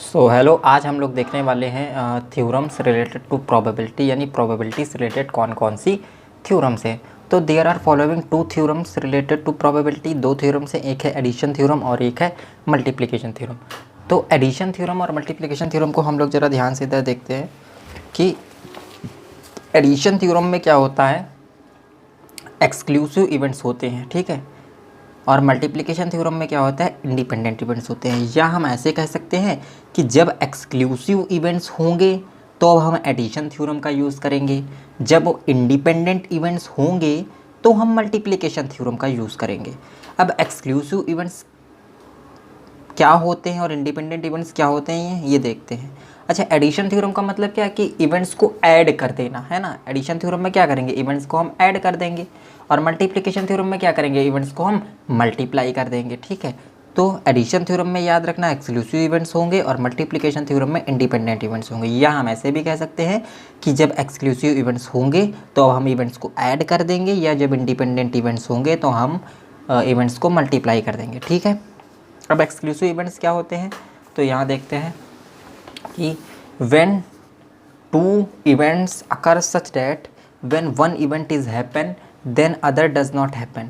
Hello, आज हम लोग देखने वाले हैं थ्योरम्स रिलेटेड टू प्रोबेबिलिटी, यानी प्रोबेबिलिटी से रिलेटेड कौन कौन सी थ्योरम्स है। तो there are following two theorems related to probability. दो थ्योरम्स हैं, एक है एडिशन थ्योरम और एक है मल्टीप्लिकेशन थ्योरम। तो एडिशन थ्योरम और मल्टीप्लिकेशन थ्योरम को हम लोग ज़रा ध्यान से इधर देखते हैं कि एडिशन थ्योरम में क्या होता है, एक्सक्लूसिव इवेंट्स होते हैं, ठीक है। और मल्टीप्लिकेशन थ्योरम में क्या होता है, इंडिपेंडेंट इवेंट्स होते हैं। या हम ऐसे कह सकते हैं कि जब एक्सक्लूसिव इवेंट्स होंगे तो अब हम एडिशन थ्योरम का यूज़ करेंगे, जब इंडिपेंडेंट इवेंट्स होंगे तो हम मल्टीप्लिकेशन थ्योरम का यूज़ करेंगे। अब एक्सक्लूसिव इवेंट्स क्या होते हैं और इंडिपेंडेंट इवेंट्स क्या होते हैं ये देखते हैं। अच्छा, एडिशन थ्योरम का मतलब क्या है कि इवेंट्स को ऐड कर देना, है ना। एडिशन थ्योरम में क्या करेंगे, इवेंट्स को हम ऐड कर देंगे। और मल्टीप्लिकेशन थ्योरम में क्या करेंगे, इवेंट्स को हम मल्टीप्लाई कर देंगे, ठीक है। तो एडिशन थ्योरम में याद रखना एक्सक्लूसिव इवेंट्स होंगे और मल्टीप्लिकेशन थ्योरम में इंडिपेंडेंट इवेंट्स होंगे। या हम ऐसे भी कह सकते हैं कि जब एक्सक्लूसिव इवेंट्स होंगे तो हम इवेंट्स को ऐड कर देंगे, या जब इंडिपेंडेंट इवेंट्स होंगे तो हम इवेंट्स को मल्टीप्लाई कर देंगे, ठीक है। अब एक्सक्लूसिव इवेंट्स क्या होते हैं, तो यहाँ देखते हैं कि when two events occur such that when one event is happen then other does not happen,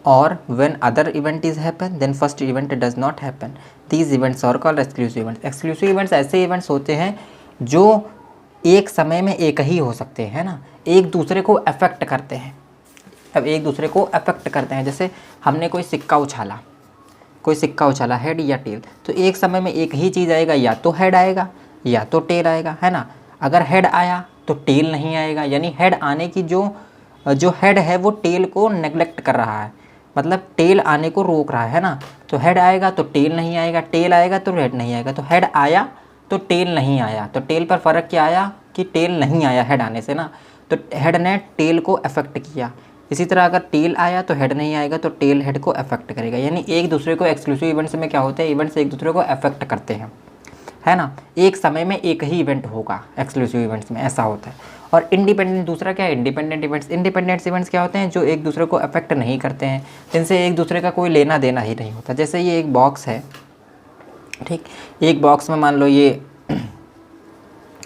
और when other event is happen then first event does not happen, these events are called exclusive events. Exclusive events ऐसे events होते हैं जो एक समय में एक ही हो सकते हैं, ना, एक दूसरे को अफेक्ट करते हैं। अब एक दूसरे को अफेक्ट करते हैं, जैसे हमने कोई सिक्का उछाला, हेड या टेल, तो एक समय में एक ही चीज़ आएगा, या तो हेड आएगा या तो टेल आएगा, है ना। अगर हेड आया तो टेल नहीं आएगा, यानी हेड आने की जो हेड है वो टेल को नेग्लेक्ट कर रहा है, मतलब टेल आने को रोक रहा है ना। तो हेड आएगा तो टेल नहीं आएगा, टेल आएगा तो हेड नहीं आएगा। तो हेड आया तो टेल नहीं आया, तो टेल पर फ़र्क क्या आया कि टेल नहीं आया हेड आने से, ना। तो हेड ने टेल को अफेक्ट किया। इसी तरह अगर टेल आया तो हेड नहीं आएगा, तो टेल हेड को अफेक्ट करेगा। यानी एक दूसरे को एक्सक्लूसिव इवेंट्स में क्या होता है, इवेंट्स एक दूसरे को अफेक्ट करते हैं, है ना। एक समय में एक ही इवेंट होगा एक्सक्लूसिव इवेंट्स में, ऐसा होता है। और इंडिपेंडेंट दूसरा क्या है, इंडिपेंडेंट इवेंट्स। इंडिपेंडेंट इवेंट्स क्या होते हैं, जो एक दूसरे को अफेक्ट नहीं करते हैं, जिनसे एक दूसरे का कोई लेना देना ही नहीं होता। जैसे ये एक बॉक्स है, ठीक, एक बॉक्स में मान लो ये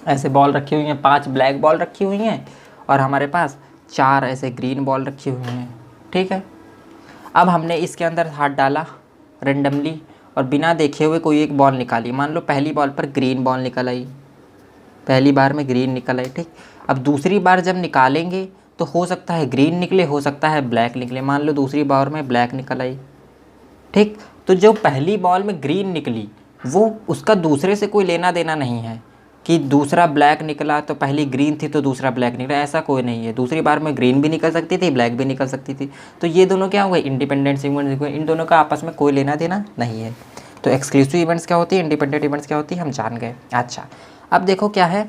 ऐसे बॉल रखी हुई हैं, 5 ब्लैक बॉल रखी हुई हैं और हमारे पास 4 ऐसे ग्रीन बॉल रखी हुई हैं, ठीक है। अब हमने इसके अंदर हाथ डाला रेंडमली और बिना देखे हुए कोई एक बॉल निकाली। मान लो पहली बॉल पर ग्रीन बॉल निकल आई, पहली बार में ग्रीन निकल आई, ठीक। अब दूसरी बार जब निकालेंगे तो हो सकता है ग्रीन निकले, हो सकता है ब्लैक निकले। मान लो दूसरी बार में ब्लैक निकल आई, ठीक। तो जो पहली बॉल में ग्रीन निकली वो उसका दूसरे से कोई लेना देना नहीं है कि दूसरा ब्लैक निकला तो पहली ग्रीन थी तो दूसरा ब्लैक निकला, ऐसा कोई नहीं है। दूसरी बार में ग्रीन भी निकल सकती थी, ब्लैक भी निकल सकती थी। तो ये दोनों क्या हो गए, इंडिपेंडेंट इवेंट्स। इन दोनों का आपस में कोई लेना देना नहीं है। तो एक्सक्लूसिव इवेंट्स क्या होती है, इंडिपेंडेंट इवेंट्स क्या होती है, हम जान गए। अच्छा, अब देखो क्या है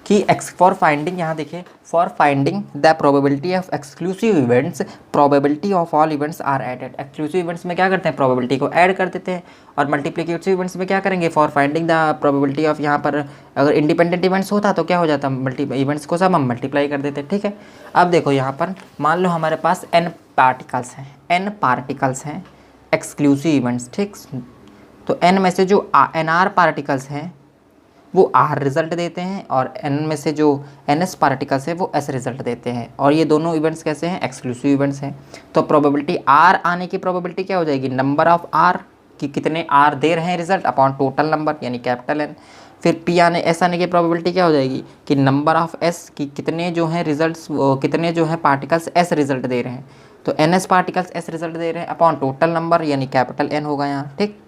कि फॉर फाइंडिंग, यहाँ देखिए, for finding the probability of exclusive events probability of all events are added. Exclusive events में क्या करते हैं, प्रोबेबिलिटी को ऐड कर देते हैं। और मल्टीप्लिकेटिव इवेंट्स में क्या करेंगे, for finding the probability of, यहाँ पर अगर इंडिपेंडेंट इवेंट्स होता तो क्या हो जाता, इवेंट्स को सब हम मल्टीप्लाई कर देते, ठीक है। अब देखो यहाँ पर मान लो हमारे पास n पार्टिकल्स हैं एक्सक्लूसिव इवेंट्स, ठीक। तो n में से जो nr पार्टिकल्स हैं वो R रिज़ल्ट देते हैं, और N में से जो NS पार्टिकल्स है वो S रिज़ल्ट देते हैं। और ये दोनों इवेंट्स कैसे हैं, एक्सक्लूसिव इवेंट्स हैं। तो प्रोबेबिलिटी R आने की प्रोबेबिलिटी क्या हो जाएगी, नंबर ऑफ R, कि कितने R दे रहे हैं रिज़ल्ट, अपॉन टोटल नंबर यानी कैपिटल N। फिर S आने की प्रोबेबिलिटी क्या हो जाएगी कि नंबर ऑफ S, कि कितने जो हैं रिजल्ट्स, कितने जो हैं पार्टिकल्स S रिज़ल्ट दे रहे हैं। तो NS पार्टिकल्स S रिज़ल्ट दे रहे हैं अपॉन टोटल नंबर यानी कैपिटल N होगा यहाँ, ठीक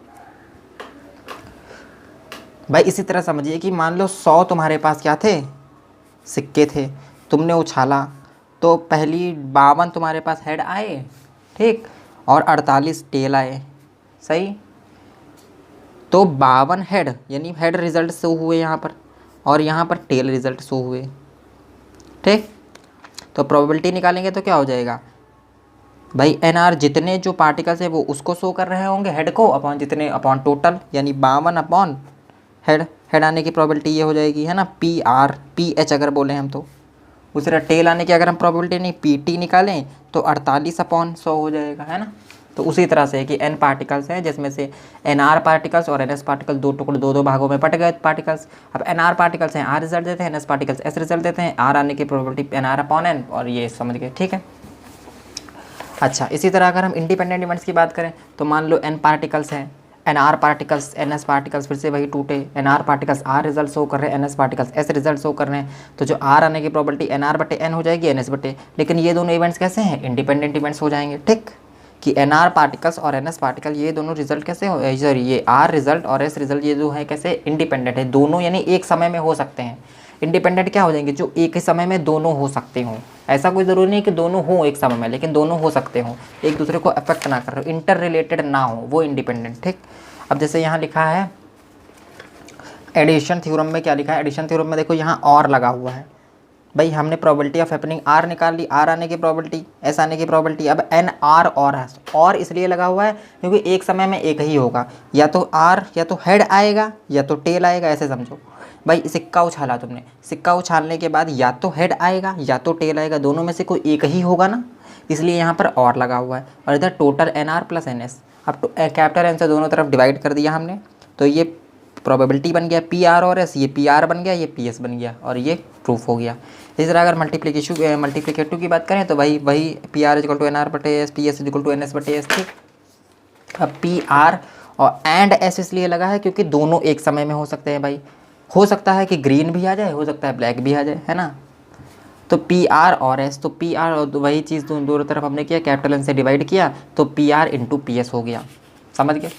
भाई। इसी तरह समझिए कि मान लो 100 तुम्हारे पास क्या थे, सिक्के थे, तुमने उछाला तो पहली 52 तुम्हारे पास हेड आए, ठीक, और 48 टेल आए, सही। तो 52 हेड यानी हेड रिजल्ट शो हुए यहाँ पर, और यहाँ पर टेल रिजल्ट शो हुए, ठीक। तो प्रोबेबिलिटी निकालेंगे तो क्या हो जाएगा भाई, NR जितने जो पार्टिकल्स है वो उसको शो कर रहे होंगे हेड को, अपॉन जितने अपॉन टोटल, यानी 52 अपॉन हेड आने की प्रोबेबिलिटी ये हो जाएगी, है ना, PH अगर बोले हम तो। उसी तरह टेल आने की अगर हम प्रोबेबिलिटी नहीं PT निकालें तो 48 अपॉन 100 हो जाएगा, है ना। तो उसी तरह से कि n पार्टिकल्स हैं जिसमें से nr पार्टिकल्स और ns पार्टिकल दो टुकड़े दो भागों में बट गए पार्टिकल्स। अब nr पार्टिकल्स हैं r रिजल्ट देते हैं, ns पार्टिकल्स s रिजल्ट देते हैं, r आने की प्रोबेबिलिटी nr/n, और ये समझ गए, ठीक है। अच्छा, इसी तरह अगर हम इंडिपेंडेंट इवेंट्स की बात करें तो मान लो n पार्टिकल्स हैं, nr पार्टिकल्स ns पार्टिकल्स फिर से वही टूटे, nr particles r result show कर रहे हैं, ns particles s result show कर रहे हैं, तो जो r आने की प्रोबेबिलिटी nr/n हो जाएगी ns बटे, लेकिन ये दोनों इवेंट्स कैसे हैं, इंडिपेंडेंट इवेंट्स हो जाएंगे, ठीक। कि nr पार्टिकल्स और ns पार्टिकल ये दोनों रिजल्ट कैसे हो, सॉरी ये r रिजल्ट और s रिजल्ट ये जो है कैसे इंडिपेंडेंट है, दोनों यानी एक समय में हो सकते हैं। इंडिपेंडेंट क्या हो जाएंगे, जो एक ही समय में दोनों हो सकते हों, ऐसा कोई ज़रूरी नहीं कि दोनों हों एक समय में, लेकिन दोनों हो सकते हों, एक दूसरे को अफेक्ट ना कर रहे हो, इंटर रिलेटेड ना हो, वो इंडिपेंडेंट, ठीक। अब जैसे यहाँ लिखा है एडिशन थ्योरम में, क्या लिखा है एडिशन थ्योरम में, देखो यहाँ और लगा हुआ है भाई, हमने प्रोबेबिलिटी ऑफ हैपनिंग आर निकाल ली, आर आने की प्रोबेबिलिटी, एस आने की प्रोबेबिलिटी। अब एन आर और इसलिए लगा हुआ है क्योंकि एक समय में एक ही होगा, या तो आर या तो हेड आएगा या तो टेल आएगा, ऐसे समझो भाई। सिक्का उछाला तुमने, सिक्का उछालने के बाद या तो हेड आएगा या तो टेल आएगा, दोनों में से कोई एक ही होगा ना, इसलिए यहाँ पर और लगा हुआ है। और इधर total N R plus N S, अब कैपिटल एन से दोनों तरफ डिवाइड कर दिया हमने, तो ये प्रोबेबिलिटी बन गया पी आर और एस, ये पी आर बन गया, ये पी एस बन गया, और ये प्रूफ हो गया। इसी तरह अगर मल्टीप्लिकेटिव की बात करें तो वही P R equal to N R बटे S, P S equal to N S बटे एस, ठीक। अब पी आर और एंड एस इसलिए लगा है क्योंकि दोनों एक समय में हो सकते हैं भाई, हो सकता है कि ग्रीन भी आ जाए, हो सकता है ब्लैक भी आ जाए, है ना। तो पी आर और एस, तो पी आर और वही चीज़ दोनों तरफ हमने किया, कैपिटल एन से डिवाइड किया, तो P R into P S हो गया, समझ गए।